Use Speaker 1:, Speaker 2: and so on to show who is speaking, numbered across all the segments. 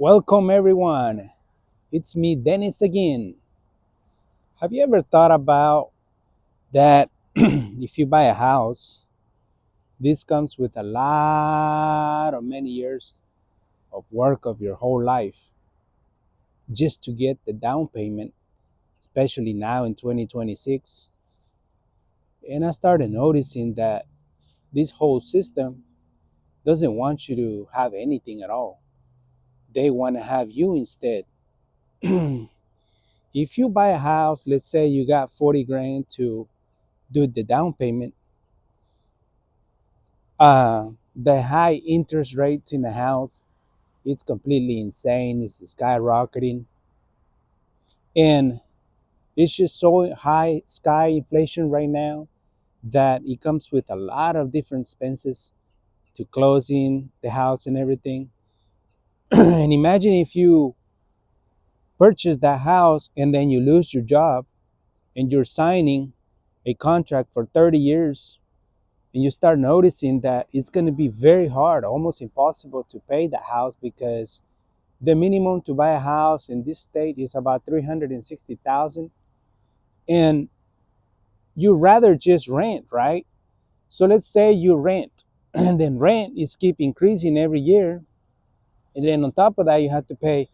Speaker 1: Welcome, everyone. It's me, Dennis, again. Have you ever thought about that if you buy a house, this comes with a lot of many years of work of your whole life just to get the down payment, especially now in 2026? And I started noticing that this whole system doesn't want you to have anything at all. They want to have you instead. If you buy a house, let's say you got 40 grand to do the down payment, the high interest rates in the house, it's completely insane. It's skyrocketing. And it's just so high sky inflation right now that it comes with a lot of different expenses to closing the house and everything. And imagine if you purchase that house and then you lose your job and you're signing a contract for 30 years, and you start noticing that it's going to be very hard, almost impossible to pay the house, because the minimum to buy a house in this state is about 360,000, and you rather just rent, right? So let's say you rent and then rent is keep increasing every year, and then on top of that you have to pay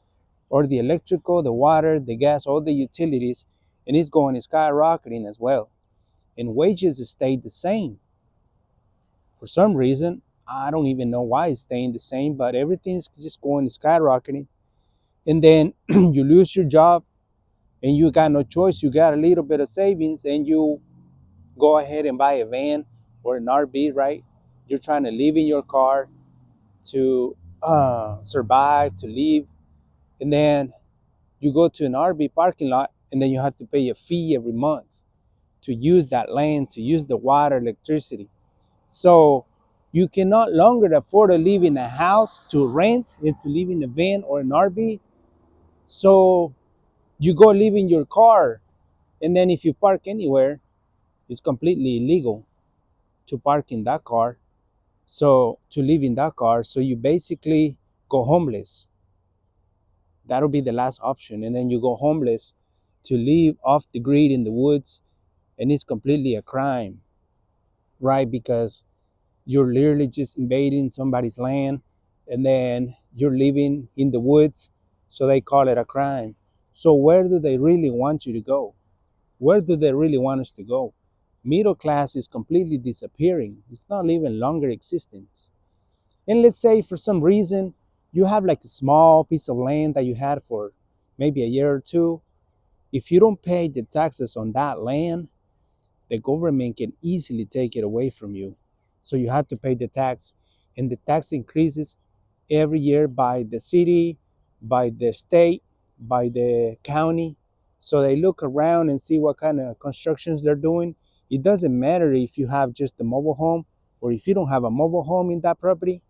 Speaker 1: or the electrical, the water, the gas, all the utilities, and it's going skyrocketing as well. And wages stayed the same for some reason. I don't even know why it's staying the same, but everything's just going skyrocketing. And then you lose your job and you got no choice. You got a little bit of savings and you go ahead and buy a van or an RV, right? You're trying to live in your car to survive, to live. And then you go to an RV parking lot and then you have to pay a fee every month to use that land, to use the water, electricity. So you can no longer afford to live in a house, to rent, and to live in a van or an RV. So you go live in your car. And then if you park anywhere, it's completely illegal to park in that car. So to live in that car, so you basically go homeless. That'll be the last option. And then you go homeless to live off the grid in the woods, and it's completely a crime, right? Because you're literally just invading somebody's land and then you're living in the woods, so they call it a crime. So where do they really want you to go? Where do they really want us to go? Middle class is completely disappearing. It's not even longer existence. And let's say for some reason you have like a small piece of land that you had for maybe a year or two. If you don't pay the taxes on that land, the government can easily take it away from you. So you have to pay the tax, and the tax increases every year by the city, by the state, by the county. So they look around and see what kind of constructions they're doing. It doesn't matter if you have just a mobile home or if you don't have a mobile home in that property.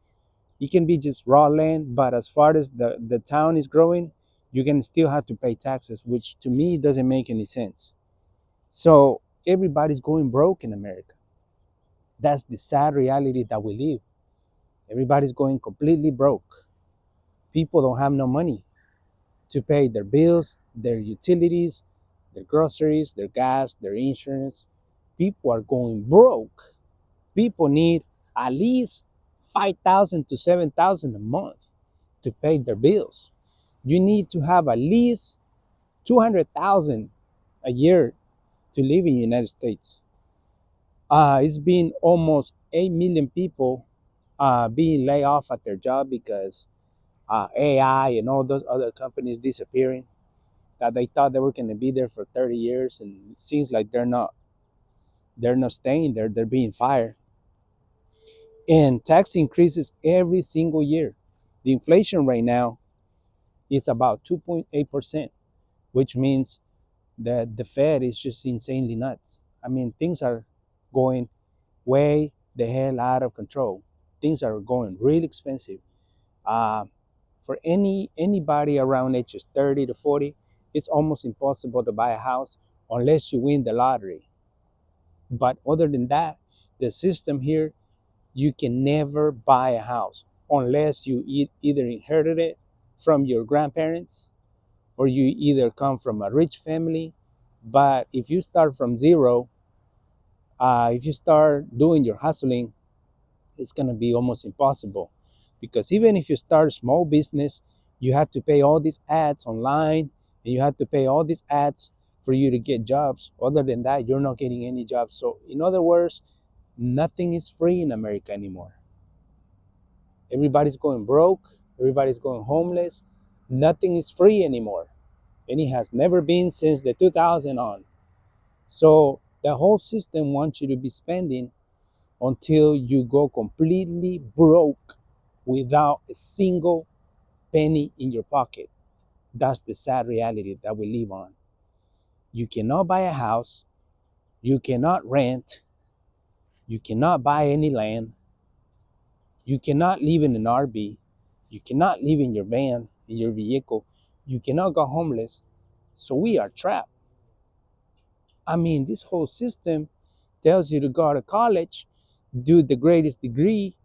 Speaker 1: It can be just raw land, but as far as the town is growing, you can still have to pay taxes, which to me doesn't make any sense. So everybody's going broke in America. That's the sad reality that we live. Everybody's going completely broke. People don't have no money to pay their bills, their utilities, their groceries, their gas, their insurance. People are going broke. People need at least 5,000 to 7,000 a month to pay their bills. You need to have at least 200,000 a year to live in the United States. It's been almost 8 million people being laid off at their job because AI and all those other companies disappearing that they thought they were going to be there for 30 years, and it seems like they're not staying there. They're being fired. And tax increases every single year. The inflation right now is about 2.8%, which means that the Fed is just insanely nuts. I mean, things are going way the hell out of control. Things are going really expensive. Uh, for anybody around ages 30 to 40, it's almost impossible to buy a house unless you win the lottery. But other than that, the system here, you can never buy a house unless you either inherited it from your grandparents, or you either come from a rich family. But if you start from zero, if you start doing your hustling, it's going to be almost impossible, because even if you start a small business, you have to pay all these ads online, and you have to pay all these ads for you to get jobs. Other than that, you're not getting any jobs. So in other words, nothing is free in America anymore. Everybody's going broke, everybody's going homeless. Nothing is free anymore, and it has never been since the 2000 on. So the whole system wants you to be spending until you go completely broke without a single penny in your pocket. That's the sad reality that we live on. You cannot buy a house, you cannot rent, you cannot buy any land, you cannot live in an RV, you cannot live in your van, in your vehicle, you cannot go homeless. So we are trapped. I mean, this whole system tells you to go to college, do the greatest degree,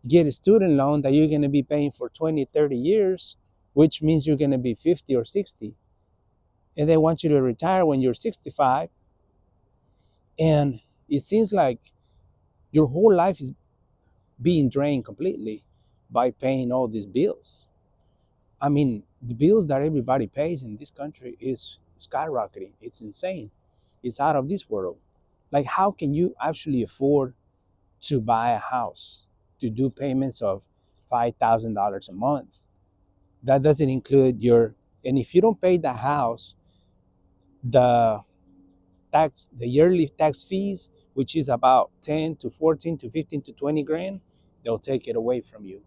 Speaker 1: get a student loan that you're going to be paying for 20, 30 years, which means you're going to be 50 or 60. And they want you to retire when you're 65. And it seems like your whole life is being drained completely by paying all these bills. I mean, the bills that everybody pays in this country is skyrocketing. It's insane. It's out of this world. Like, how can you actually afford to buy a house, to do payments of $5,000 a month? That doesn't include your, and if you don't pay the house, the the yearly tax fees, which is about 10 to 14 to 15 to 20 grand, they'll take it away from you,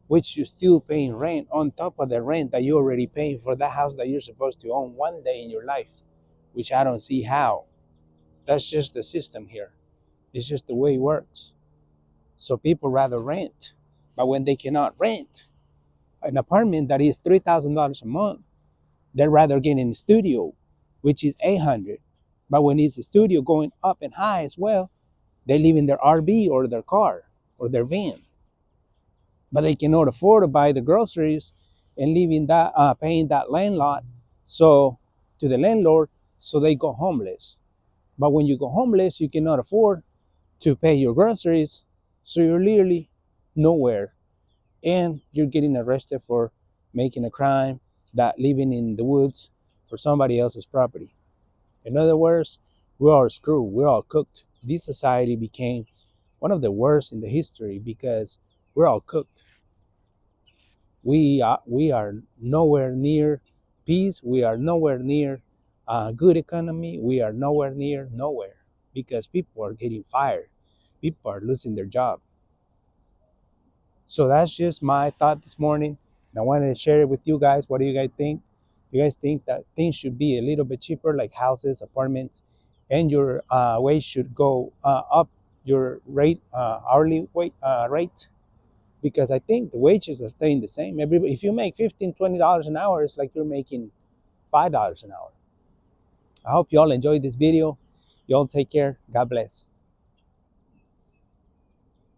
Speaker 1: which you're still paying rent on top of the rent that you're already paying for that house that you're supposed to own one day in your life, which I don't see how. That's just the system here. It's just the way it works. So people rather rent. But when they cannot rent an apartment that is $3,000 a month, they'd rather get in a studio, which is 800. But when it's a studio going up and high as well, they live in their RV or their car or their van. But they cannot afford to buy the groceries and live in that, paying that landlord, so to the landlord, so they go homeless. But when you go homeless, you cannot afford to pay your groceries, so you're literally nowhere, and you're getting arrested for making a crime, that living in the woods for somebody else's property. In other words, we're all screwed, we're all cooked. This society became one of the worst in the history because we're all cooked. We are nowhere near peace. We are nowhere near a good economy. We are nowhere near nowhere because people are getting fired. People are losing their job. So that's just my thought this morning. And I wanted to share it with you guys. What do you guys think? Do you guys think that things should be a little bit cheaper, like houses, apartments, and your wage should go up, your rate, hourly rate? Because I think the wages are staying the same. Everybody, if you make $15, $20 an hour, it's like you're making $5 an hour. I hope you all enjoyed this video. You all take care. God bless.